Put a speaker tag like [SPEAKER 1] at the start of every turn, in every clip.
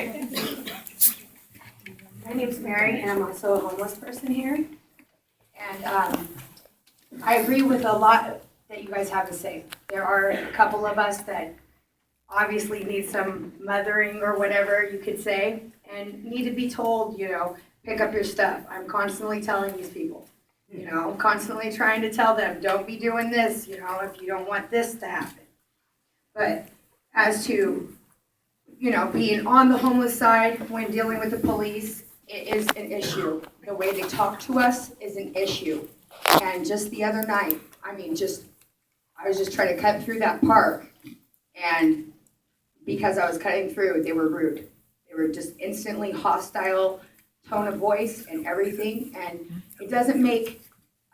[SPEAKER 1] Hi. My name's Mary, and I'm also a homeless person here. And I agree with a lot that you guys have to say. There are a couple of us that obviously need some mothering or whatever you could say, and need to be told, pick up your stuff. I'm constantly telling these people, I'm constantly trying to tell them, don't be doing this, if you don't want this to happen. But as to, being on the homeless side when dealing with the police, it is an issue. The way they talk to us is an issue. And just the other night, I was just trying to cut through that park, and because I was cutting through, they were rude. They were just instantly hostile, tone of voice and everything, and it doesn't make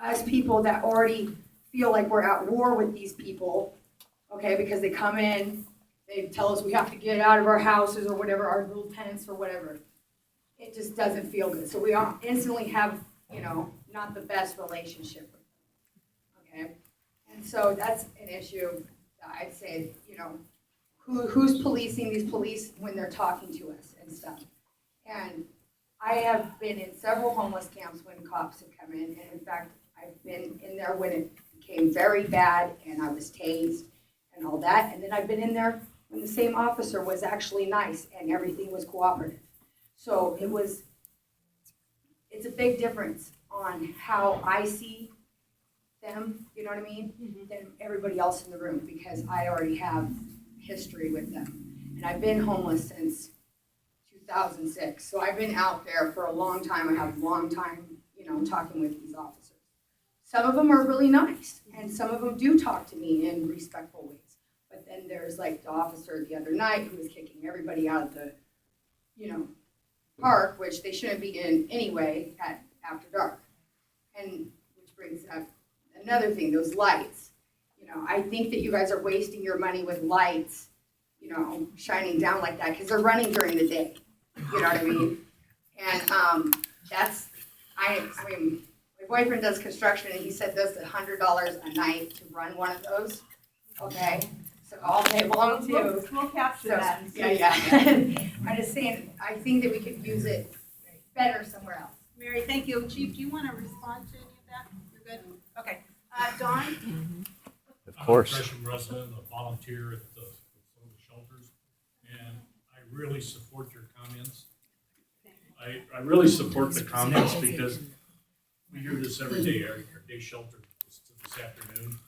[SPEAKER 1] us people that already feel like we're at war with these people, okay, because they come in, they tell us we have to get out of our houses or whatever, our little tents or whatever. It just doesn't feel good. So we all instantly have, not the best relationship with them, okay? And so that's an issue that I'd say, who's policing these police when they're talking to us and stuff. And I have been in several homeless camps when cops have come in, and in fact, I've been in there when it became very bad and I was tased and all that. And then I've been in there when the same officer was actually nice and everything was cooperative. So it's a big difference on how I see them, you know what I mean, than everybody else in the room, because I already have history with them. And I've been homeless since 2006. So I've been out there for a long time. I have a long time, talking with these officers. Some of them are really nice, and some of them do talk to me in respectful ways. But then there's like the officer the other night who was kicking everybody out of the, park, which they shouldn't be in anyway after dark. And which brings up another thing, those lights. I think that you guys are wasting your money with lights, shining down like that, because they're running during the day. You know what I mean? And I mean, my boyfriend does construction, and he said that's $100 a night to run one of those. Okay, so all day long too.
[SPEAKER 2] We'll capture that.
[SPEAKER 1] Yeah. I'm just saying, I think that we could use it better somewhere else.
[SPEAKER 2] Mary, thank you. Chief, do you want to respond to any of that? You're good? Okay. Don?
[SPEAKER 3] Of course.
[SPEAKER 4] I'm a Gresham resident, a volunteer at some of the shelters, and I really support your comments. I really support the comments because we hear this every day. Our day shelter is to this afternoon.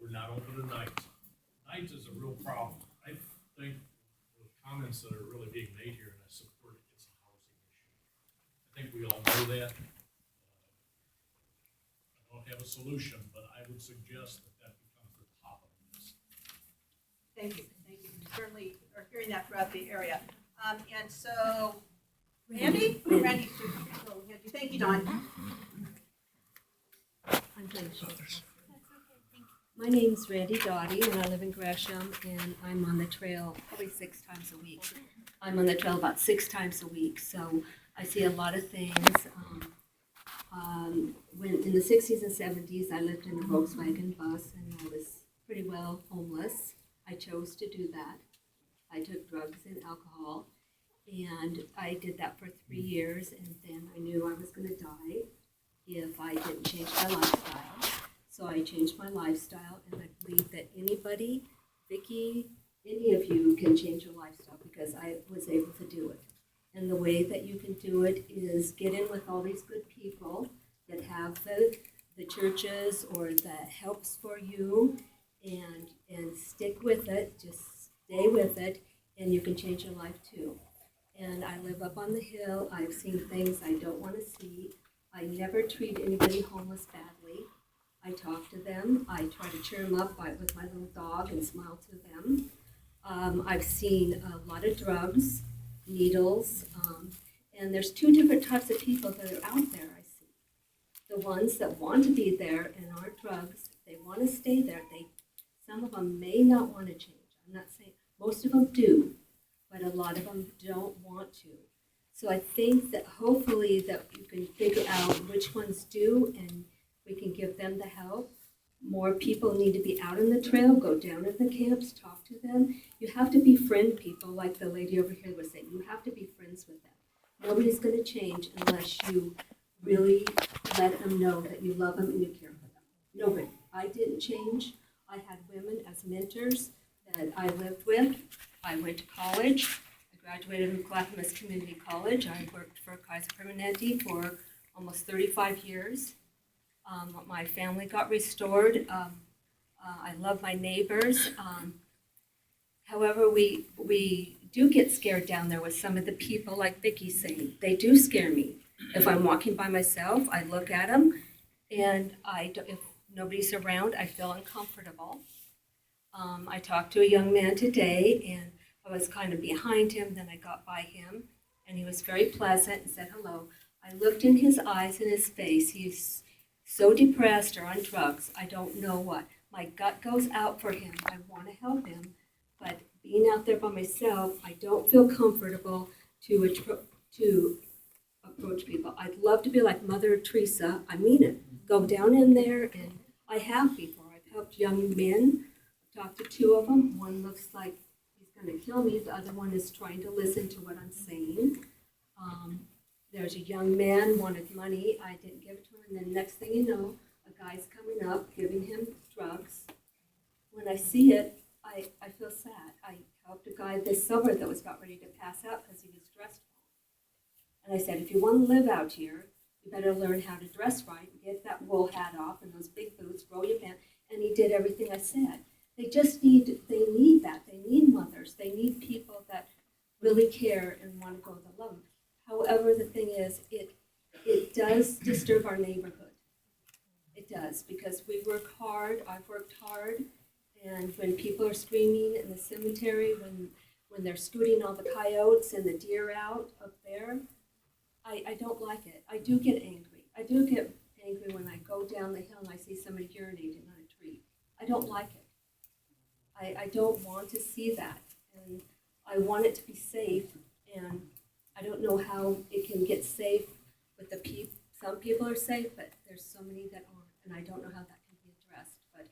[SPEAKER 4] We're not open at night. Night is a real problem. I think the comments that are really being made here, and I support it, it's a housing issue. I think we all know that. I don't have a solution, but I would suggest that becomes the top of the list.
[SPEAKER 2] Thank you. Thank you. We certainly are hearing that throughout the area. And so, Randy? Randy, thank you, Don.
[SPEAKER 5] I'm playing shoulders. My name's Randy Dottie, and I live in Gresham, and I'm on the trail probably 6 times a week. I'm on the trail about 6 times a week, so I see a lot of things. When in the 60s and 70s, I lived in a Volkswagen bus, and I was pretty well homeless. I chose to do that. I took drugs and alcohol, and I did that for 3 years, and then I knew I was going to die if I didn't change my lifestyle. So I changed my lifestyle, and I believe that anybody, Vicki, any of you can change your lifestyle, because I was able to do it. And the way that you can do it is get in with all these good people that have the churches or that helps for you, and stick with it, just stay with it, and you can change your life too. And I live up on the hill. I've seen things I don't want to see. I never treat anybody homeless badly. I talk to them. I try to cheer them up with my little dog and smile to them. I've seen a lot of drugs, needles, and there's 2 different types of people that are out there, I see. The ones that want to be there and aren't drugs, they want to stay there. Some of them may not want to change. I'm not saying, most of them do, but a lot of them don't want to. So I think that hopefully that you can figure out which ones do, and we can give them the help. More people need to be out on the trail, go down in the camps, talk to them. You have to befriend people, like the lady over here was saying. You have to be friends with them. Nobody's going to change unless you really let them know that you love them and you care for them. Nobody. I didn't change. I had women as mentors that I lived with. I went to college. I graduated from Clackamas Community College. I worked for Kaiser Permanente for almost 35 years. My family got restored. I love my neighbors. However, we do get scared down there with some of the people, like Vicky's saying. They do scare me. If I'm walking by myself, I look at them, and if nobody's around, I feel uncomfortable. I talked to a young man today, and I was kind of behind him. Then I got by him, and he was very pleasant and said hello. I looked in his eyes and his face. He's so depressed or on drugs, I don't know what. My gut goes out for him. I want to help him, but being out there by myself, I don't feel comfortable to approach people. I'd love to be like Mother Teresa. I mean it. Go down in there, and I have before. I've helped young men. I've talked to two of them. One looks like he's going to kill me. The other one is trying to listen to what I'm saying. There's a young man wanted money. I didn't give it to him. And then next thing you know, a guy's coming up, giving him drugs. When I see it, I feel sad. I helped a guy this summer that was about ready to pass out because he was dressed wrong. And I said, if you want to live out here, you better learn how to dress right, get that wool hat off and those big boots, roll your pants. And he did everything I said. They need that. They need mothers. They need people that really care and want to go the love. However, the thing is, it does disturb our neighborhood. It does, because we work hard, I've worked hard, and when people are screaming in the cemetery, when they're scooting all the coyotes and the deer out up there, I don't like it. I do get angry. I do get angry when I go down the hill and I see somebody urinating on a tree. I don't like it. I don't want to see that, and I want it to be safe, and I don't know how it can get safe with the people. Some people are safe, but there's so many that aren't, and I don't know how that can be addressed. But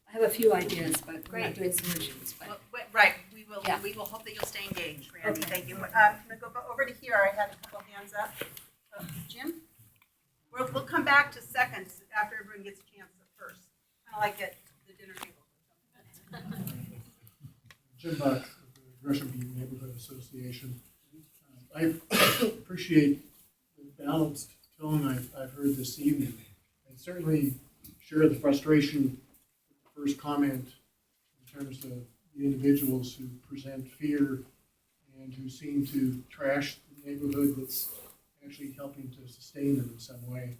[SPEAKER 5] I have a few ideas, but we're not doing solutions. But
[SPEAKER 2] Right, we will,
[SPEAKER 5] Yeah.
[SPEAKER 2] we will hope that you'll stay engaged, Randy,
[SPEAKER 5] Okay.
[SPEAKER 2] thank you. I'm gonna go over to here, I had a couple hands up. Jim? We'll come back to seconds after everyone gets a chance at first, kinda like at the dinner table.
[SPEAKER 3] Jim Buck, of the Gresham Neighborhood Association. I appreciate the balanced tone I've heard this evening. I certainly share the frustration with the first comment in terms of the individuals who present fear and who seem to trash the neighborhood that's actually helping to sustain them in some way.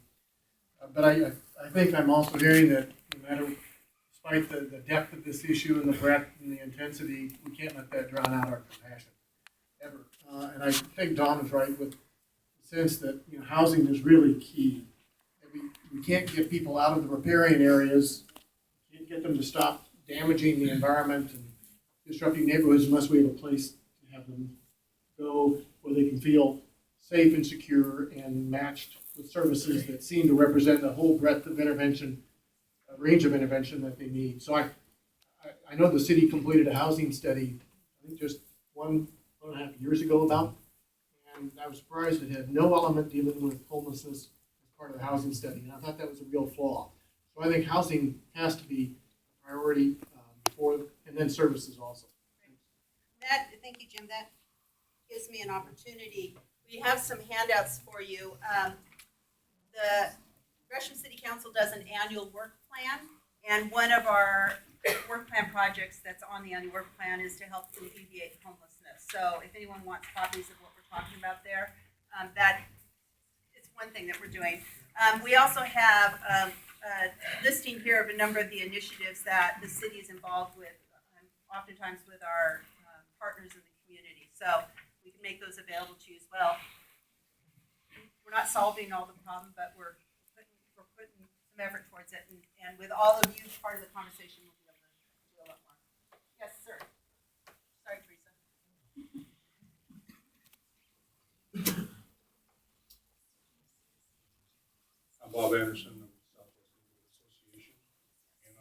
[SPEAKER 3] But I think I'm also hearing that no matter, despite the depth of this issue and the breadth and the intensity, we can't let that drown out our compassion, ever. And I think Don is right with the sense that housing is really key. And we can't get people out of the riparian areas, can't get them to stop damaging the environment and disrupting neighborhoods unless we have a place to have them go where they can feel safe and secure and matched with services that seem to represent the whole breadth of intervention, range of intervention that they need. So I know the city completed a housing study, I think just one and a half years ago about, and I was surprised it had no element dealing with homelessness as part of the housing study, and I thought that was a real flaw. So I think housing has to be a priority and then services also.
[SPEAKER 2] Thank you, Jim, that gives me an opportunity. We have some handouts for you. The Gresham City Council does an annual work plan, and one of our work plan projects that's on the annual work plan is to help alleviate homelessness. So if anyone wants copies of what we're talking about there, that is one thing that we're doing. We also have a listing here of a number of the initiatives that the city is involved with, oftentimes with our partners in the community. So we can make those available to you as well. We're not solving all the problem, but we're putting some effort towards it. And with all of you part of the conversation, we'll be able to do a lot more. Yes, sir. Sorry, Teresa.
[SPEAKER 4] I'm Bob Anderson of the Southwest Neighborhood Association, and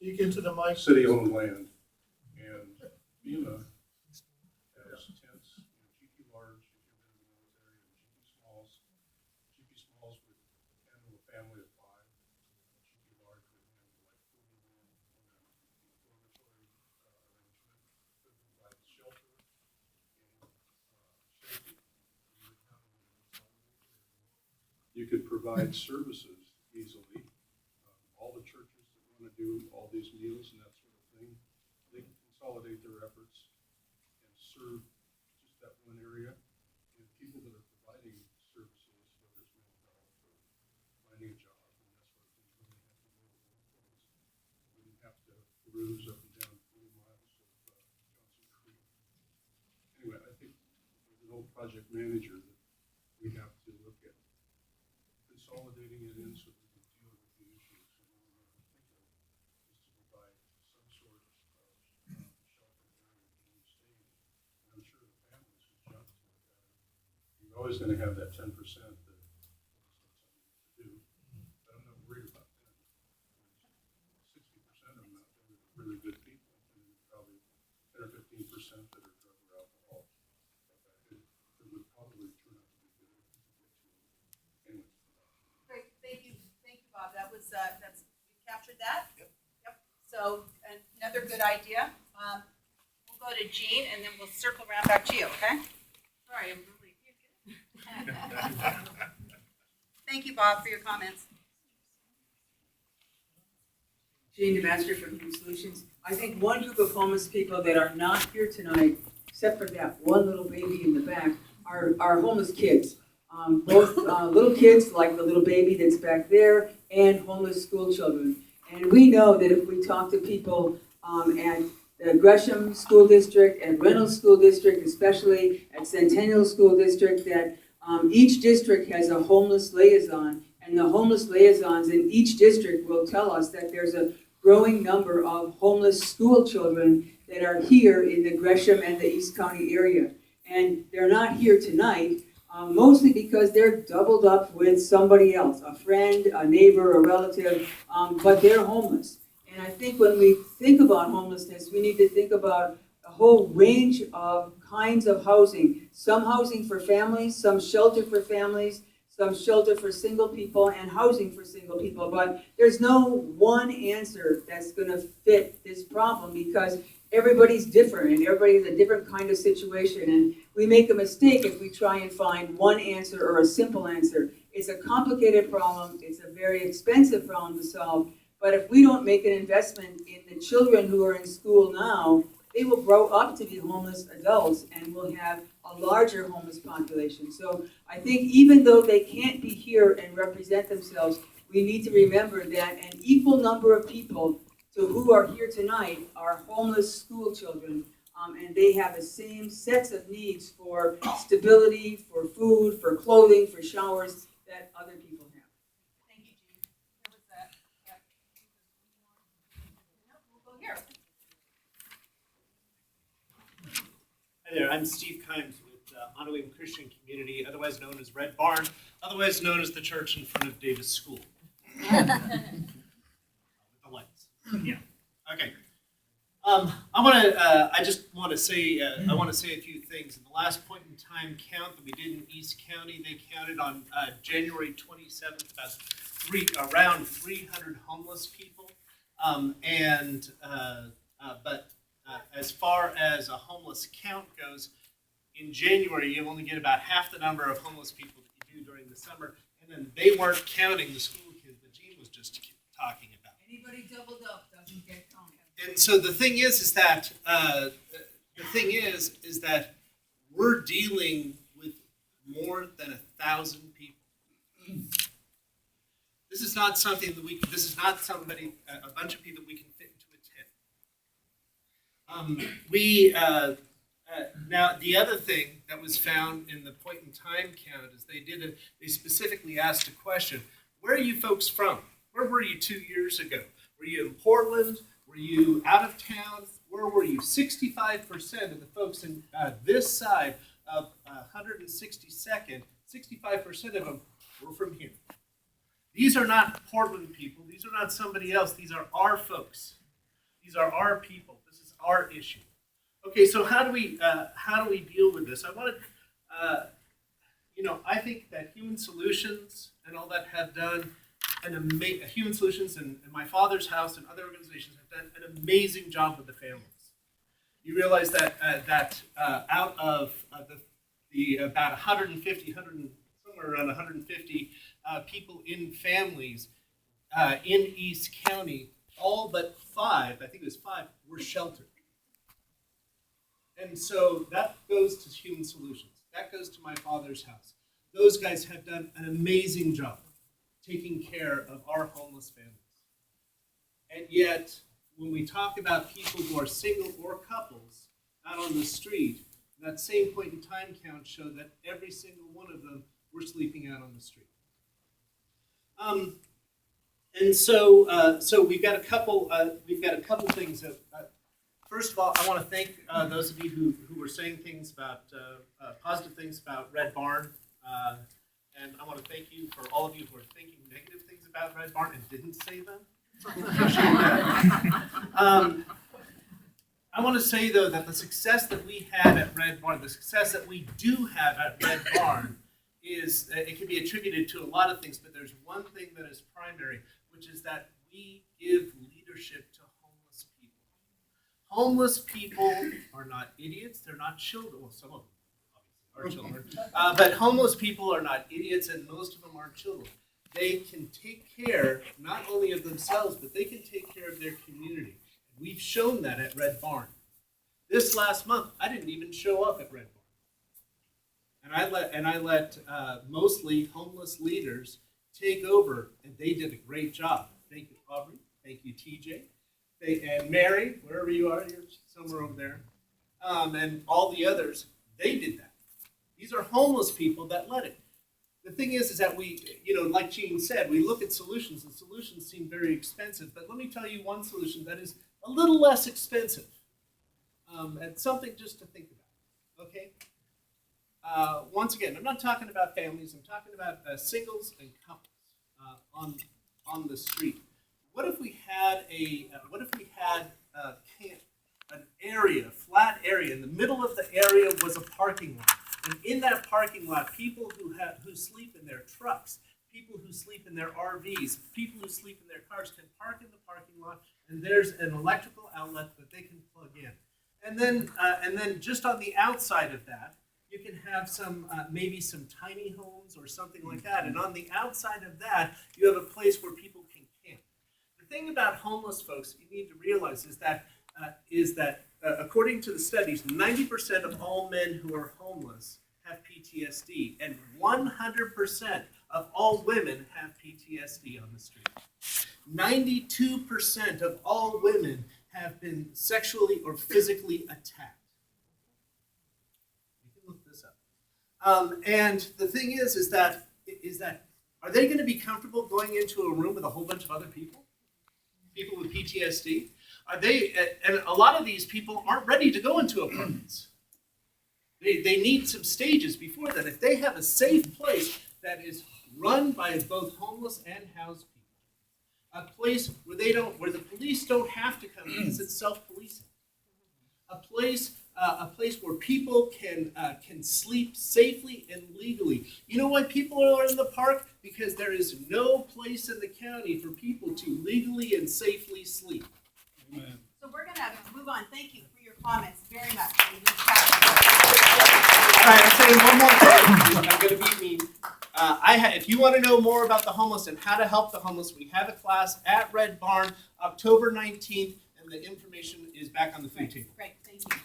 [SPEAKER 6] Speak into the mic.
[SPEAKER 7] city-owned land. And FEMA has tents, GP Large, if you've been in the military, and GP Smalls. GP Smalls would handle a family of 5. GP Large would handle like 40 men in a dormitory arrangement. Could provide shelter and safety. You could provide services easily. All the churches that want to do all these meals and that sort of thing, they can consolidate their efforts and serve just that one area. And people that are providing services, whether it's mental health or finding a job and that sort of thing, really have to go to one place. We didn't have to cruise up and down 40 miles of Johnson Creek. Anyway, I think as an old project manager that we have to look at consolidating it in so that we can deal with the issues. And one we have to think of is to provide some sort of shelter area in each state. And I'm sure the families who jump to it, you're always going to have that 10% that wants something to do. But I'm not worried about that. 60% of them out there are really good people, and then probably 10 or 15% that are drug or alcohol. It would probably turn out to be good if we get to it. Anyway.
[SPEAKER 2] Great, thank you, Bob. That was, we captured that? Yep. So another good idea. We'll go to Jean and then we'll circle around back to you, okay? Sorry, I'm really. Thank you, Bob, for your comments.
[SPEAKER 8] Jean DeMaster from Human Solutions. I think one group of homeless people that are not here tonight, except for that one little baby in the back, are homeless kids. Both little kids, like the little baby that's back there, and homeless school children. And we know that if we talk to people at the Gresham School District, at Reynolds School District, especially at Centennial School District, that each district has a homeless liaison, and the homeless liaisons in each district will tell us that there's a growing number of homeless school children that are here in the Gresham and the East County area. And they're not here tonight, mostly because they're doubled up with somebody else, a friend, a neighbor, a relative, but they're homeless. And I think when we think about homelessness, we need to think about a whole range of kinds of housing. Some housing for families, some shelter for families, some shelter for single people, and housing for single people. But there's no one answer that's going to fit this problem because everybody's different and everybody has a different kind of situation. And we make a mistake if we try and find one answer or a simple answer. It's a complicated problem. It's a very expensive problem to solve. But if we don't make an investment in the children who are in school now, they will grow up to be homeless adults and we'll have a larger homeless population. So I think even though they can't be here and represent themselves, we need to remember that an equal number of people to who are here tonight are homeless school children, and they have the same sets of needs for stability, for food, for clothing, for showers that other people have.
[SPEAKER 2] Thank you, Jean. That was that. Yeah. No, we'll go here.
[SPEAKER 9] Hi there, I'm Steve Kimes with Onawim Christian Community, otherwise known as Red Barn, otherwise known as the church in front of Davis School. With the lights. Yeah. Okay. I just want to say a few things. In the last point in time count that we did in East County, they counted on January 27th around 300 homeless people. But as far as a homeless count goes, in January you only get about half the number of homeless people that you do during the summer, and then they weren't counting the school kids that Jean was just talking about.
[SPEAKER 8] Anybody doubled up doesn't get counted.
[SPEAKER 9] And so the thing is that we're dealing with more than 1,000 people. This is not something that this is not a bunch of people we can fit into a tent. Now the other thing that was found in the point in time count is they specifically asked a question: where are you folks from? Where were you 2 years ago? Were you in Portland? Were you out of town? Where were you? 65% of the folks in this side of 162nd, 65% of them were from here. These are not Portland people. These are not somebody else. These are our folks. These are our people. This is our issue. Okay, so how do we deal with this? I want to, I think that Human Solutions and all that have done Human Solutions and my father's house and other organizations have done an amazing job with the families. You realize that out of the about 150, somewhere around 150 people in families in East County, all but 5, I think it was 5, were sheltered. And so that goes to Human Solutions. That goes to my father's house. Those guys have done an amazing job taking care of our homeless families. And yet, when we talk about people who are single or couples out on the street, that same point in time count showed that every single one of them were sleeping out on the street. And so we've got a couple things that. First of all, I want to thank those of you who were saying things about positive things about Red Barn, and I want to thank you for all of you who are thinking negative things about Red Barn and didn't say them. I want to say though that the success that we had at Red Barn, the success that we do have at Red Barn, is it can be attributed to a lot of things, but there's one thing that is primary, which is that we give leadership to homeless people. Homeless people are not idiots. They're not children. Well, some of them obviously are children. But homeless people are not idiots, and most of them aren't children. They can take care not only of themselves, but they can take care of their community. We've shown that at Red Barn. This last month, I didn't even show up at Red Barn. And I let mostly homeless leaders take over, and they did a great job. Thank you, Aubrey. Thank you, TJ. And Mary, wherever you are, you're somewhere over there. And all the others, they did that. These are homeless people that led it. The thing is that we, like Gene said, we look at solutions, and solutions seem very expensive. But let me tell you one solution that is a little less expensive. And something just to think about, okay? Once again, I'm not talking about families. I'm talking about singles and couples on the street. What if we had an area, flat area? In the middle of the area was a parking lot, and in that parking lot, people who sleep in their trucks, people who sleep in their RVs, people who sleep in their cars can park in the parking lot, and there's an electrical outlet that they can plug in. And then just on the outside of that, you can have maybe some tiny homes or something like that. And on the outside of that, you have a place where people can camp. The thing about homeless folks you need to realize is that according to the studies, 90% of all men who are homeless have PTSD, and 100% of all women have PTSD on the street. 92% of all women have been sexually or physically attacked. You can look this up. And the thing is that are they going to be comfortable going into a room with a whole bunch of other people with PTSD? Are they? And a lot of these people aren't ready to go into apartments. They need some stages before that. If they have a safe place that is run by both homeless and housed people, a place where the police don't have to come because it's self-policing, a place where people can sleep safely and legally. You know why people are in the park? Because there is no place in the county for people to legally and safely sleep. Amen.
[SPEAKER 2] So we're going to move on. Thank you for your comments very much.
[SPEAKER 9] All right, I'm saying one more thing. I'm going to be mean. If you want to know more about the homeless and how to help the homeless, we have a class at Red Barn, October 19th, and the information is back on the food table.
[SPEAKER 2] Great, thank you.